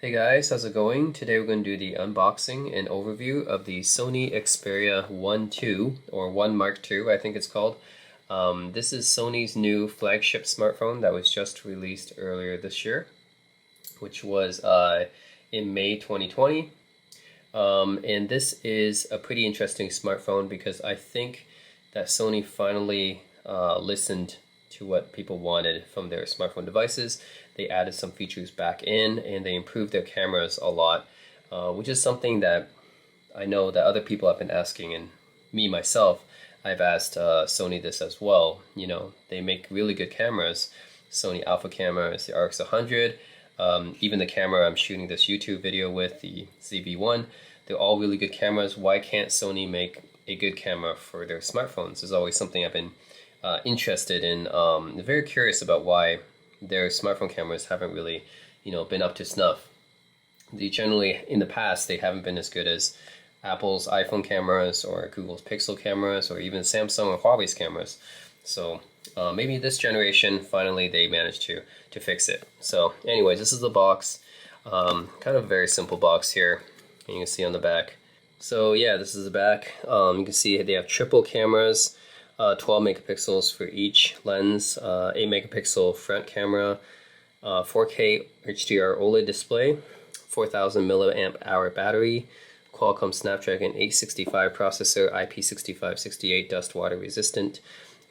Hey guys, how's it going? Today we're going to do the unboxing and overview of the Sony Xperia 1 2 or 1 Mark II, I think it's called. This is Sony's new flagship smartphone that was just released earlier this year, which was in May 2020. And this is a pretty interesting smartphone because I think that Sony finally listened to what people wanted from their smartphone devices. They added some features back in and they improved their cameras a lot, which is something that I know that other people have been asking, and me myself, I've asked Sony this as well. You know, they make really good cameras. Sony Alpha cameras, the RX100, even the camera I'm shooting this YouTube video with, the ZV-1, they're all really good cameras. Why can't Sony make a good camera for their smartphones? Is always something I've been interested in. Very curious about why their smartphone cameras haven't really, been up to snuff. They generally, in the past, they haven't been as good as Apple's iPhone cameras or Google's Pixel cameras or even Samsung or Huawei's cameras. So maybe this generation, finally, they managed to fix it. So anyways, this is the box. Kind of a very simple box here. And you can see on the back. So yeah, this is the back. You can see they have triple cameras. 12 megapixels for each lens, 8 megapixel front camera, 4K HDR OLED display, 4000 milliamp hour battery, Qualcomm Snapdragon 865 processor, IP6568 dust water resistant.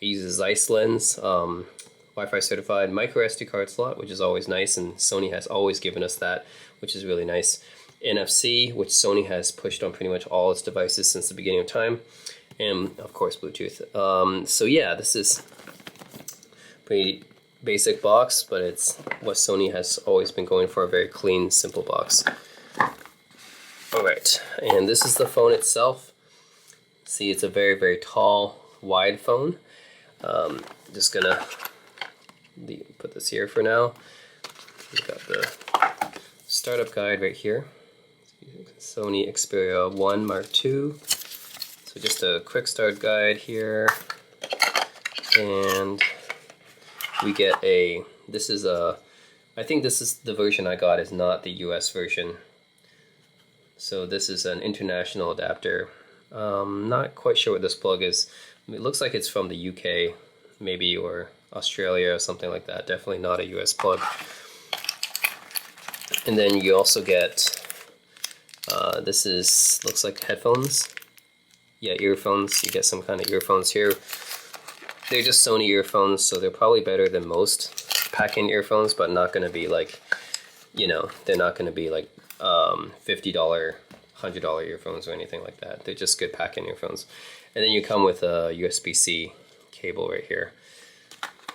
It uses Zeiss lens, Wi-Fi certified, micro SD card slot, which is always nice, and Sony has always given us that, which is really nice. NFC, which Sony has pushed on pretty much all its devices since the beginning of time. And of course Bluetooth. So yeah, this is pretty basic box, but it's what Sony has always been going for, a very clean, simple box. Alright, and this is the phone itself. See, it's a very, very tall, wide phone. Just gonna put this here for now. We've got the startup guide right here. Sony Xperia 1 Mark II. So just a quick start guide here, and we get I think this is the version I got, is not the US version. So this is an international adapter. Not quite sure what this plug is. It looks like it's from the UK, maybe, or Australia or something like that. Definitely not a US plug. And then you also get, looks like headphones. Yeah, earphones. You get some kind of earphones here. They're just Sony earphones, so they're probably better than most pack-in earphones, but not going to be like, they're not going to be like $50, $100 earphones or anything like that. They're just good pack-in earphones. And then you come with a USB-C cable right here.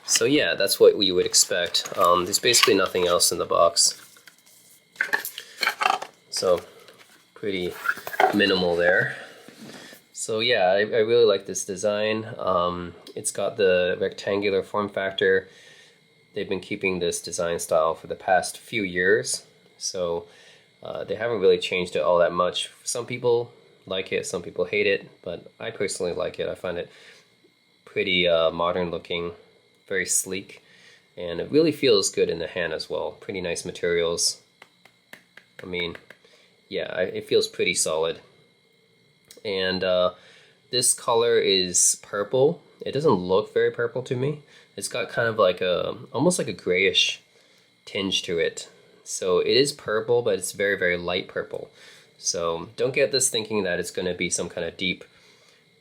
So yeah, that's what we would expect. There's basically nothing else in the box. So pretty minimal there. So yeah, I really like this design. It's got the rectangular form factor. They've been keeping this design style for the past few years, so they haven't really changed it all that much. Some people like it, some people hate it, but I personally like it. I find it pretty modern looking, very sleek, and it really feels good in the hand as well. Pretty nice materials. I mean, yeah, it feels pretty solid. And this color is purple. It doesn't look very purple to me. It's got kind of like almost like a grayish tinge to it. So it is purple, but it's very, very light purple. So don't get this thinking that it's going to be some kind of deep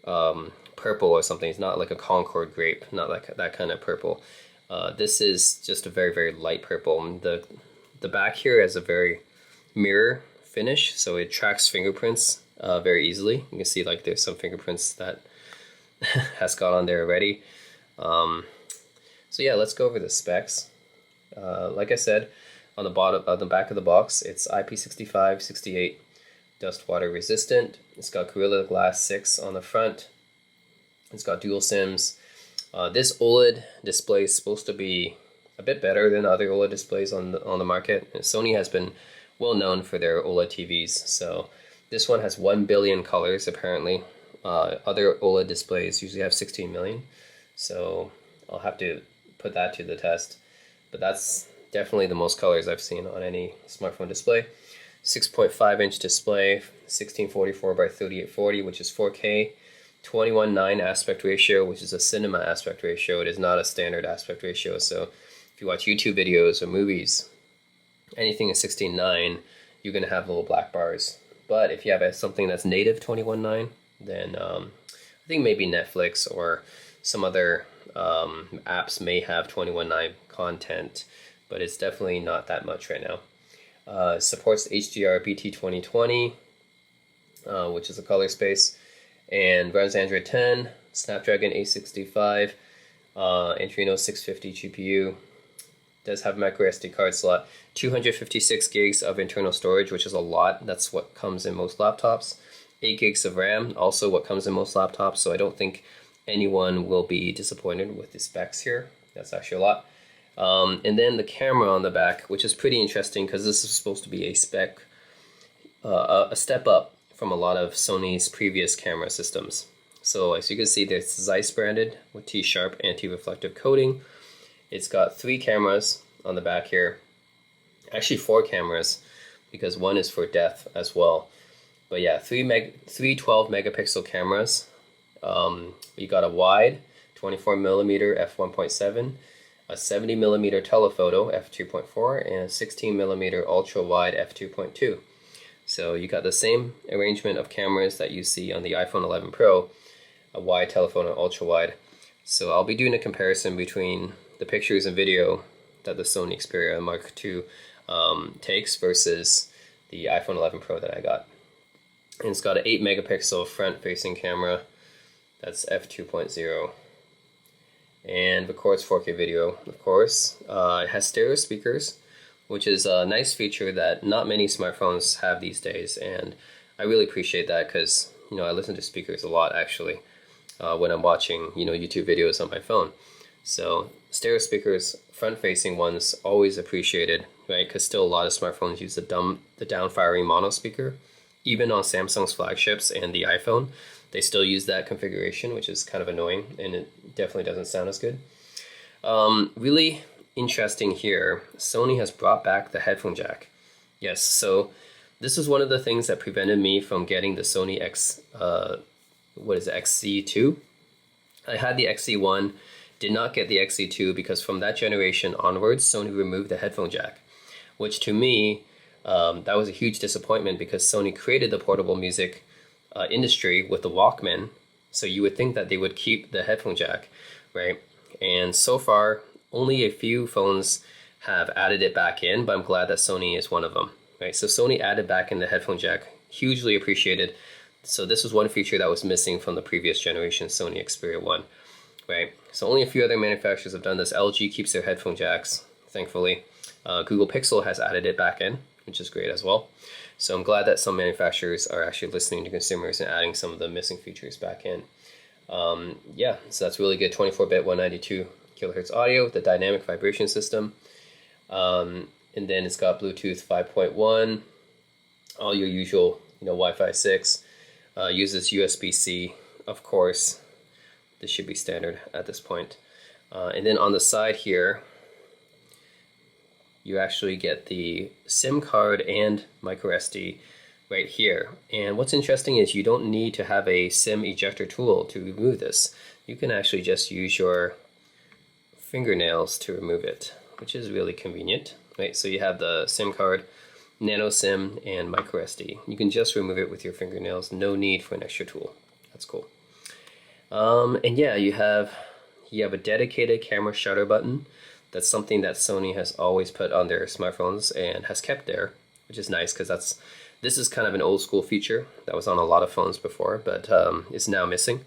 purple or something. It's not like a Concord grape, not like that kind of purple. This is just a very, very light purple. And the back here has a very mirror finish, so it tracks fingerprints very easily. You can see like there's some fingerprints that has got on there already. So yeah, let's go over the specs. Like I said, on the bottom, the back of the box, it's IP65, 68 dust water resistant. It's got Gorilla Glass 6 on the front. It's got dual SIMs. This OLED display is supposed to be a bit better than other OLED displays on the market. And Sony has been well known for their OLED TVs, so this one has 1 billion colors apparently. Other OLED displays usually have 16 million, so I'll have to put that to the test. But that's Definitely the most colors I've seen on any smartphone display. 6.5-inch display, 1644 by 3840, which is 4K. 21:9 aspect ratio, which is a cinema aspect ratio. It is not a standard aspect ratio. So if you watch YouTube videos or movies, anything is 16:9, you're going to have little black bars. But if you have something that's native 21:9, then I think maybe Netflix or some other apps may have 21:9 content, but it's definitely not that much right now. Supports HDR BT 2020, which is a color space, and runs Android 10, Snapdragon 865, Adreno 650 GPU. Does have micro SD card slot, 256 gigs of internal storage, which is a lot. That's what comes in most laptops. 8 gigs of RAM, also what comes in most laptops. So I don't think anyone will be disappointed with the specs here. That's actually a lot. And then the camera on the back, which is pretty interesting because this is supposed to be a step up from a lot of Sony's previous camera systems. So as you can see, there's Zeiss branded with T-Sharp anti-reflective coating. It's got 3 cameras on the back here. Actually 4 cameras because one is for depth as well. But yeah, 3 12 megapixel cameras. You got a wide 24mm f1.7, a 70mm telephoto f2.4, and a 16mm ultra wide f2.2. So you got the same arrangement of cameras that you see on the iPhone 11 Pro, a wide telephoto and ultra wide. So I'll be doing a comparison between the pictures and video that the Sony Xperia Mark II takes versus the iPhone 11 Pro that I got. And it's got an 8 megapixel front facing camera, that's f2.0, and records 4K video, of course. It has stereo speakers, which is a nice feature that not many smartphones have these days, and I really appreciate that because I listen to speakers a lot actually when I'm watching YouTube videos on my phone. So stereo speakers, front-facing ones, always appreciated, right? Because still a lot of smartphones use the down-firing mono speaker. Even on Samsung's flagships and the iPhone, they still use that configuration, which is kind of annoying, and it definitely doesn't sound as good. Really interesting here, Sony has brought back the headphone jack. Yes, so this is one of the things that prevented me from getting the Sony XC2. I had the XC1, did not get the XC2 because from that generation onwards, Sony removed the headphone jack, which to me, that was a huge disappointment because Sony created the portable music industry with the Walkman. So you would think that they would keep the headphone jack, right? And so far, only a few phones have added it back in, but I'm glad that Sony is one of them, right? So Sony added back in the headphone jack, hugely appreciated. So this was one feature that was missing from the previous generation Sony Xperia 1, right? So only a few other manufacturers have done this. LG keeps their headphone jacks, thankfully. Google Pixel has added it back in, which is great as well. So I'm glad that some manufacturers are actually listening to consumers and adding some of the missing features back in. Yeah, so that's really good. 24-bit 192 kilohertz audio with the dynamic vibration system. And then it's got Bluetooth 5.1, all your usual, Wi-Fi 6. Uses USB-C, of course. This should be standard at this point. And then on the side here, you actually get the SIM card and micro SD right here. And what's interesting is you don't need to have a SIM ejector tool to remove this. You can actually just use your fingernails to remove it, which is really convenient, right? So you have the SIM card, nano SIM, and micro SD. You can just remove it with your fingernails. No need for an extra tool. That's cool. And yeah, you have a dedicated camera shutter button. That's something that Sony has always put on their smartphones and has kept there, which is nice because this is kind of an old school feature that was on a lot of phones before, but is now missing.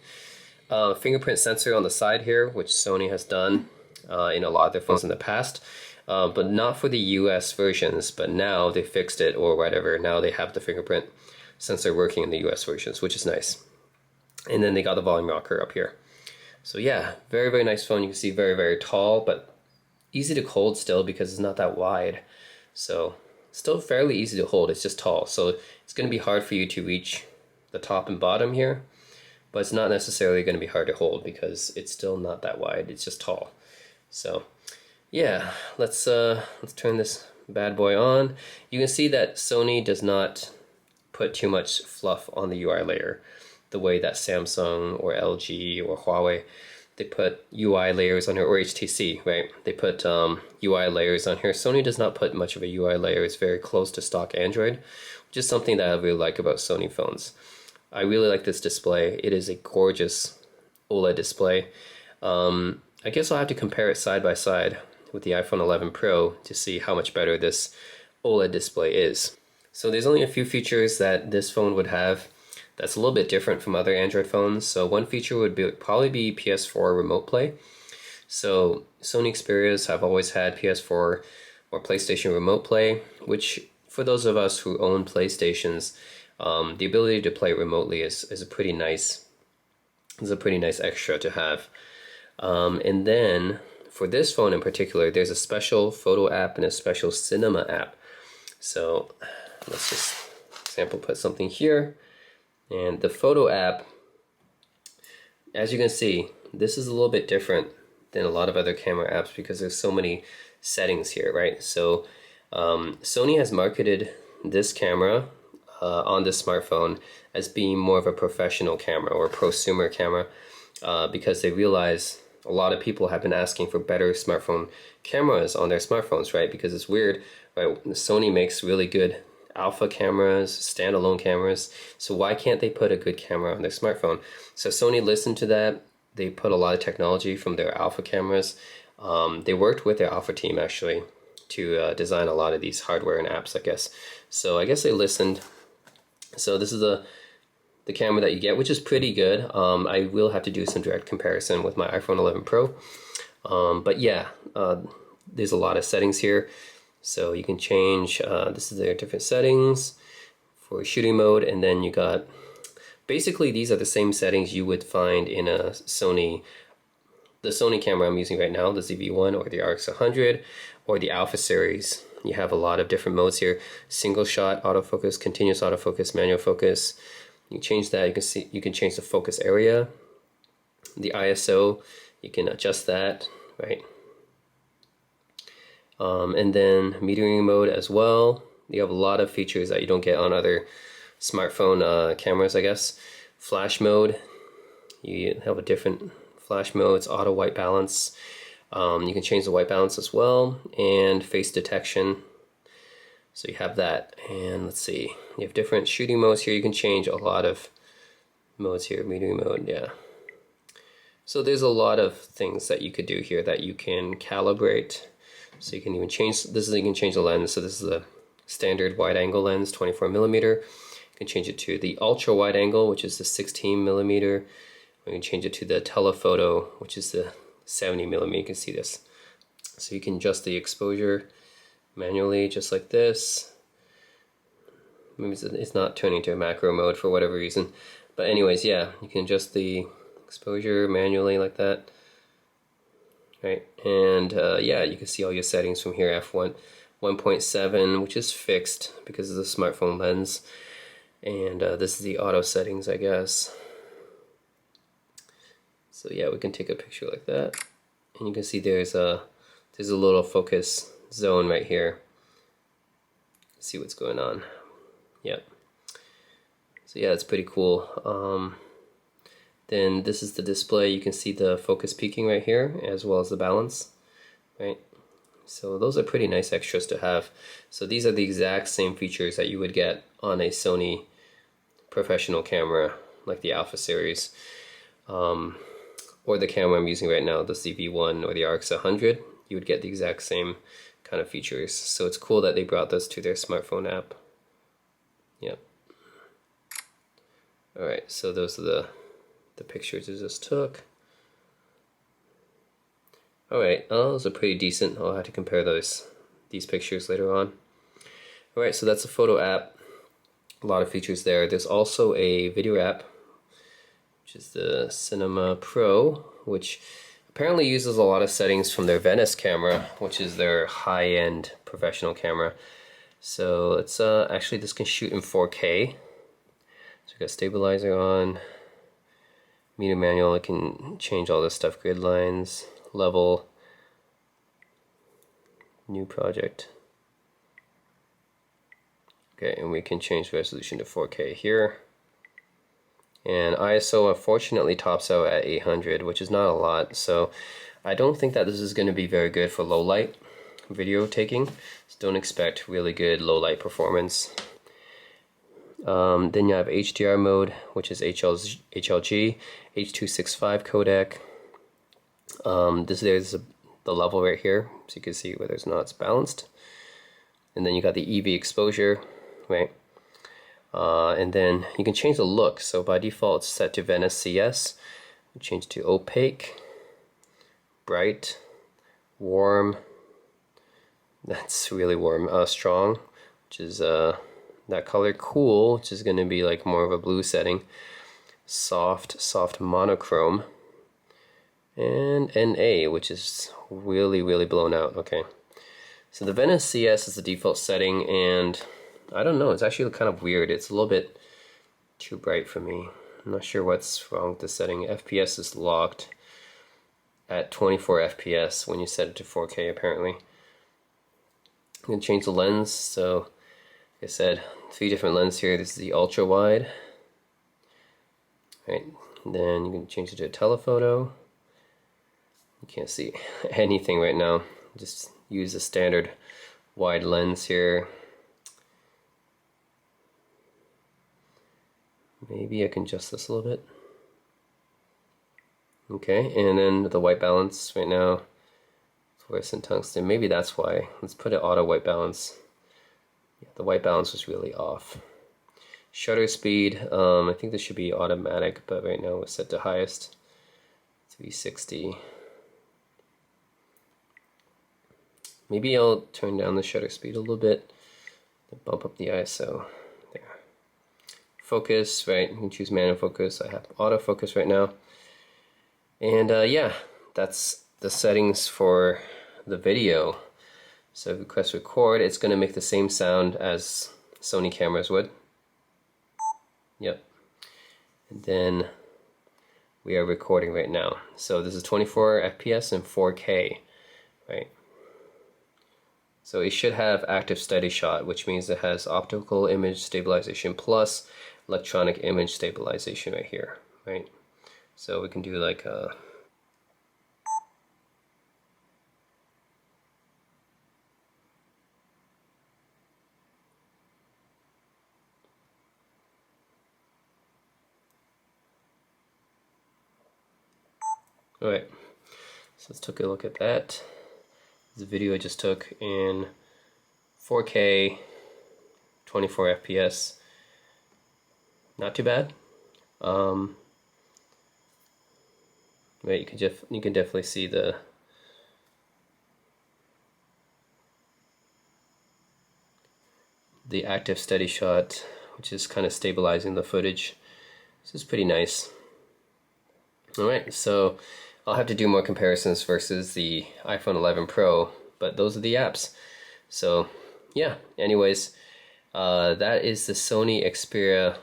Fingerprint sensor on the side here, which Sony has done in a lot of their phones in the past, but not for the US versions, but now they fixed it or whatever. Now they have the fingerprint sensor working in the US versions, which is nice. And then they got the volume rocker up here. So yeah, very, very nice phone. You can see very, very tall, but easy to hold still because it's not that wide. So still fairly easy to hold, it's just tall. So it's going to be hard for you to reach the top and bottom here, but it's not necessarily going to be hard to hold because it's still not that wide, it's just tall. So yeah, let's turn this bad boy on. You can see that Sony does not put too much fluff on the UI layer, the way that Samsung or LG or Huawei, they put UI layers on here, or HTC, right? They put UI layers on here. Sony does not put much of a UI layer. It's very close to stock Android, which is something that I really like about Sony phones. I really like this display. It is a gorgeous OLED display. I guess I'll have to compare it side by side with the iPhone 11 Pro to see how much better this OLED display is. So there's only a few features that this phone would have that's a little bit different from other Android phones. So one feature would probably be PS4 remote play. So Sony Xperias have always had PS4 or PlayStation remote play, which for those of us who own PlayStations, the ability to play remotely is a pretty nice extra to have. And then for this phone in particular, there's a special photo app and a special cinema app. So let's just example put something here. And the photo app, as you can see, this is a little bit different than a lot of other camera apps because there's so many settings here, right? So Sony has marketed this camera on this smartphone as being more of a professional camera or prosumer camera because they realize a lot of people have been asking for better smartphone cameras on their smartphones, right? Because it's weird, right? Sony makes really good alpha cameras, standalone cameras. So why can't they put a good camera on their smartphone? So Sony listened to that. They put a lot of technology from their alpha cameras. They worked with their alpha team actually to design a lot of these hardware and apps, I guess. So I guess they listened. So this is the camera that you get, which is pretty good. I will have to do some direct comparison with my iPhone 11 Pro. But yeah, there's a lot of settings here. So you can change, this is their different settings for shooting mode, and then you got, basically these are the same settings you would find in a Sony, the Sony camera I'm using right now, the ZV-1 or the RX100 or the Alpha series. You have a lot of different modes here: single shot, autofocus, continuous autofocus, manual focus. You can change that. You can see, you can change the focus area, the ISO. You can adjust that, right? And then metering mode as well. You have a lot of features that you don't get on other smartphone cameras, I guess. Flash mode. You have a different flash mode. It's auto white balance. You can change the white balance as well, and face detection. So you have that, and let's see, you have different shooting modes here. You can change a lot of modes here. Metering mode, yeah. So there's a lot of things that you could do here that you can calibrate. So you can even change, you can change the lens. So this is a standard wide angle lens, 24 millimeter. You can change it to the ultra wide angle, which is the 16 millimeter. You can change it to the telephoto, which is the 70 millimeter. You can see this. So you can adjust the exposure manually, just like this. Maybe it's not turning to a macro mode for whatever reason. But anyways, yeah, you can adjust the exposure manually like that. Right, and yeah, you can see all your settings from here. F1 1.7, which is fixed because of the smartphone lens, and this is the auto settings, I guess. So yeah, we can take a picture like that, and you can see there's a little focus zone right here. See what's going on. Yep. So yeah, it's pretty cool. Then this is the display. You can see the focus peaking right here, as well as the balance, right? So those are pretty nice extras to have. So these are the exact same features that you would get on a Sony professional camera, like the Alpha series, or the camera I'm using right now, the ZV-1 or the RX100. You would get the exact same kind of features. So it's cool that they brought this to their smartphone app. Yep. All right, so those are the pictures I just took. Alright, those are pretty decent. I'll have to compare these pictures later on. Alright, so that's a photo app. A lot of features there. There's also a video app, which is the Cinema Pro, which apparently uses a lot of settings from their Venice camera, which is their high-end professional camera. So it's actually, this can shoot in 4K. So we got stabilizer on. Meter manual, I can change all this stuff, grid lines, level, New project. Okay, and we can change the resolution to 4K here. And ISO unfortunately tops out at 800, which is not a lot, so I don't think that this is going to be very good for low light video taking. So don't expect really good low light performance. Then you have HDR mode, which is HLG, H.265 codec. There's the level right here, so you can see whether it's not it's balanced. And then you got the EV exposure, right? And then you can change the look. So by default, it's set to Venice CS. Change to opaque, bright, warm. That's really warm. Strong, which is that color. Cool, which is going to be like more of a blue setting. Soft monochrome. And NA, which is really blown out. Okay, so the Venice CS is the default setting, and I don't know, it's actually kind of weird. It's a little bit too bright for me. I'm not sure what's wrong with the setting. FPS is locked at 24 FPS when you set it to 4K apparently. I'm going to change the lens. So like I said, 3 different lenses here. This is the ultra wide. Right, and then you can change it to a telephoto. You can't see anything right now. Just use the standard wide lens here. Maybe I can adjust this a little bit. Okay, and then the white balance right now, fluorescent tungsten. Maybe that's why. Let's put it auto white balance. Yeah, the white balance was really off. Shutter speed, I think this should be automatic, but right now it's set to highest, 360. Maybe I'll turn down the shutter speed a little bit, bump up the ISO. There. Focus, right? You can choose manual focus. I have autofocus right now. And yeah, that's the settings for the video. So if you press record, it's going to make the same sound as Sony cameras would. Yep. And then we are recording right now. So this is 24 FPS and 4K, right? So it should have active steady shot, which means it has optical image stabilization plus electronic image stabilization right here, right? So we can do like a Alright, so let's take a look at that. This video I just took in 4K, 24 FPS. Not too bad. Right, you can definitely see the active steady shot, which is kind of stabilizing the footage. This is pretty nice. Alright, so I'll have to do more comparisons versus the iPhone 11 Pro, but those are the apps. So yeah, anyways, that is the Sony Xperia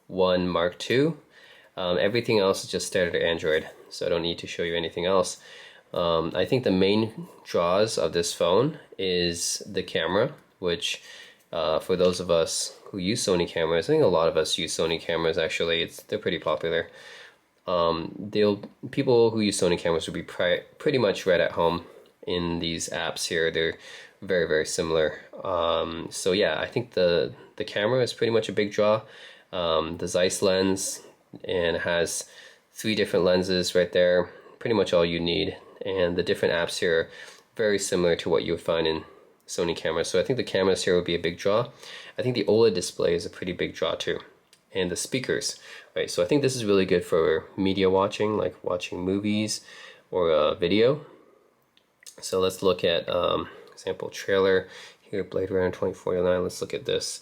1 Mark II. Everything else is just standard Android, so I don't need to show you anything else. I think the main draws of this phone is the camera, which for those of us who use Sony cameras, I think a lot of us use Sony cameras actually. They're pretty popular. People who use Sony cameras will be pretty much right at home in these apps here. They're very similar. So yeah, I think the camera is pretty much a big draw. The Zeiss lens, and it has 3 different lenses right there, pretty much all you need. And the different apps here are very similar to what you would find in Sony cameras. So I think the cameras here would be a big draw. I think the OLED display is a pretty big draw too. And the speakers, right? So I think this is really good for media watching, like watching movies or video. So let's look at example trailer here, Blade Runner 2049. Let's look at this.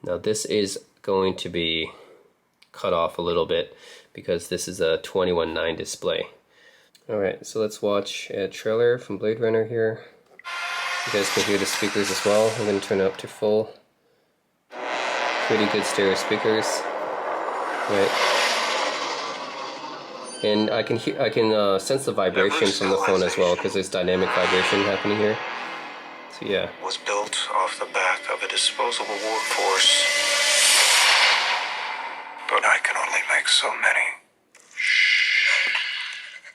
Now this is going to be cut off a little bit because this is a 21:9 display. Alright, so let's watch a trailer from Blade Runner here. You guys can hear the speakers as well. I'm going to turn it up to full. Pretty good stereo speakers, right? And I can sense the vibration from the phone as well, because there's dynamic vibration happening here. So yeah. Was built off the back of a disposable workforce. But I can only make so many.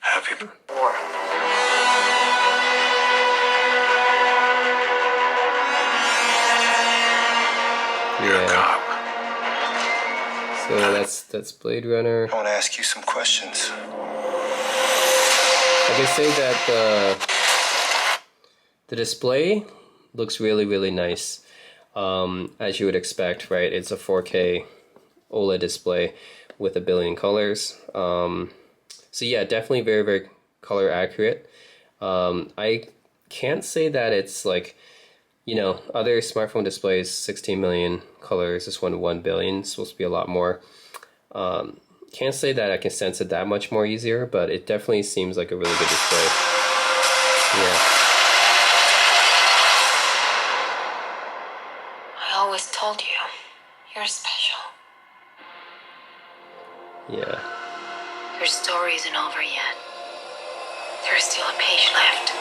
Happy war. You're a cop. So that's Blade Runner. I want to ask you some questions. I can say that the display looks really, really nice, as you would expect, right? It's a 4K OLED display with a billion colors. So yeah, definitely very, very color accurate. I can't say that it's like, you know, other smartphone displays, 16 million colors, this one 1 billion, it's supposed to be a lot more. Can't say that I can sense it that much more easier, but it definitely seems like a really good display. Yeah. I always told you, you're special. Yeah. Your story isn't over yet. There's still a page left.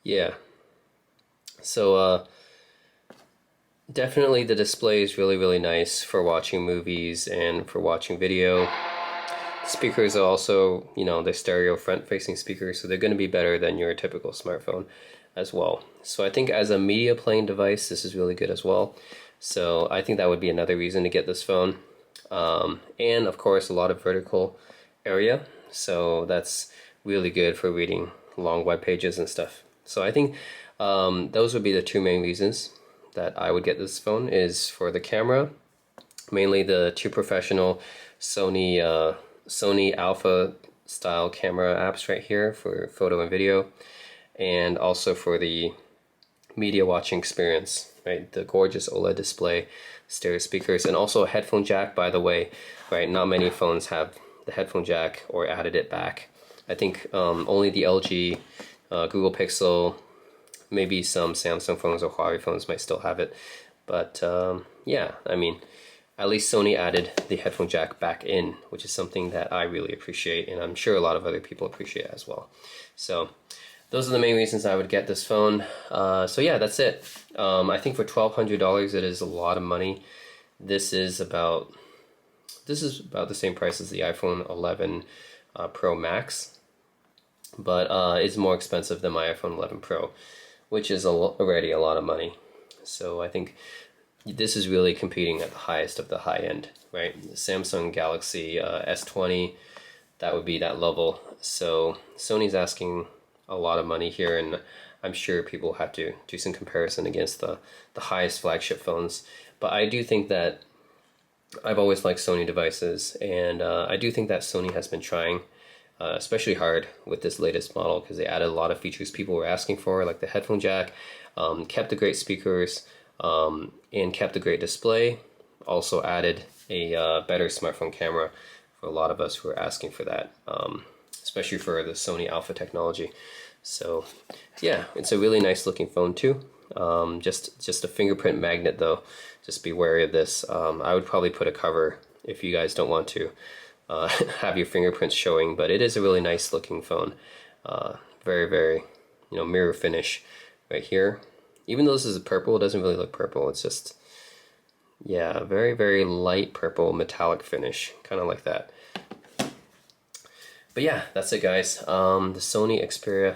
Yeah. So, definitely the display is really, really nice for watching movies and for watching video. Speakers are also, you know, they're stereo front-facing speakers, so they're going to be better than your typical smartphone as well. So I think as a media playing device, this is really good as well. So I think that would be another reason to get this phone. And of course, a lot of vertical area, so that's really good for reading long web pages and stuff. So I think those would be the two main reasons that I would get this phone, is for the camera, mainly the two professional Sony Alpha style camera apps right here for photo and video, and also for the media watching experience, right? The gorgeous OLED display, stereo speakers, and also a headphone jack, by the way, right? Not many phones have the headphone jack or added it back. I think only the LG, Google Pixel, maybe some Samsung phones or Huawei phones might still have it. But yeah, I mean, at least Sony added the headphone jack back in, which is something that I really appreciate, and I'm sure a lot of other people appreciate as well. So those are the main reasons I would get this phone. So yeah, that's it. I think for $1,200, it is a lot of money. This is about the same price as the iPhone 11 Pro Max, but it's more expensive than my iPhone 11 Pro, which is already a lot of money. So I think this is really competing at the highest of the high end, right? The Samsung Galaxy S20, that would be that level. So Sony's asking a lot of money here, and I'm sure people have to do some comparison against the highest flagship phones. But I do think that I've always liked Sony devices, and I do think that Sony has been trying especially hard with this latest model, because they added a lot of features people were asking for, like the headphone jack, kept the great speakers, and kept the great display. Also added a better smartphone camera for a lot of us who are asking for that, especially for the Sony Alpha technology. So yeah, it's a really nice looking phone too. Just a fingerprint magnet though. Just be wary of this. I would probably put a cover if you guys don't want to have your fingerprints showing, but it is a really nice looking phone. Very, very, you know, mirror finish right here. Even though this is purple, it doesn't really look purple. It's just, yeah, very, very light purple metallic finish, kind of like that. But yeah, that's it, guys. The Sony Xperia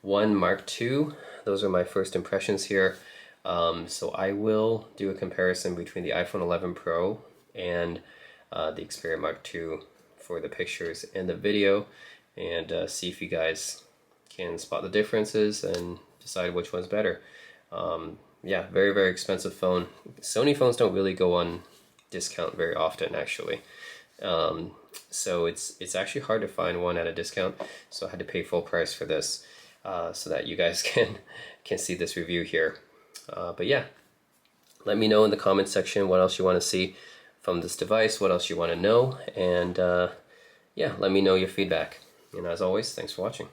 1 Mark II. Those are my first impressions here. So I will do a comparison between the iPhone 11 Pro and the Xperia Mark II for the pictures and the video, and see if you guys can spot the differences and decide which one's better. Yeah, very, very expensive phone. Sony phones don't really go on discount very often, actually. So it's actually hard to find one at a discount, so I had to pay full price for this, so that you guys can see this review here. But yeah, let me know in the comments section what else you want to see from this device, what else you want to know, and yeah, let me know your feedback. And as always, thanks for watching.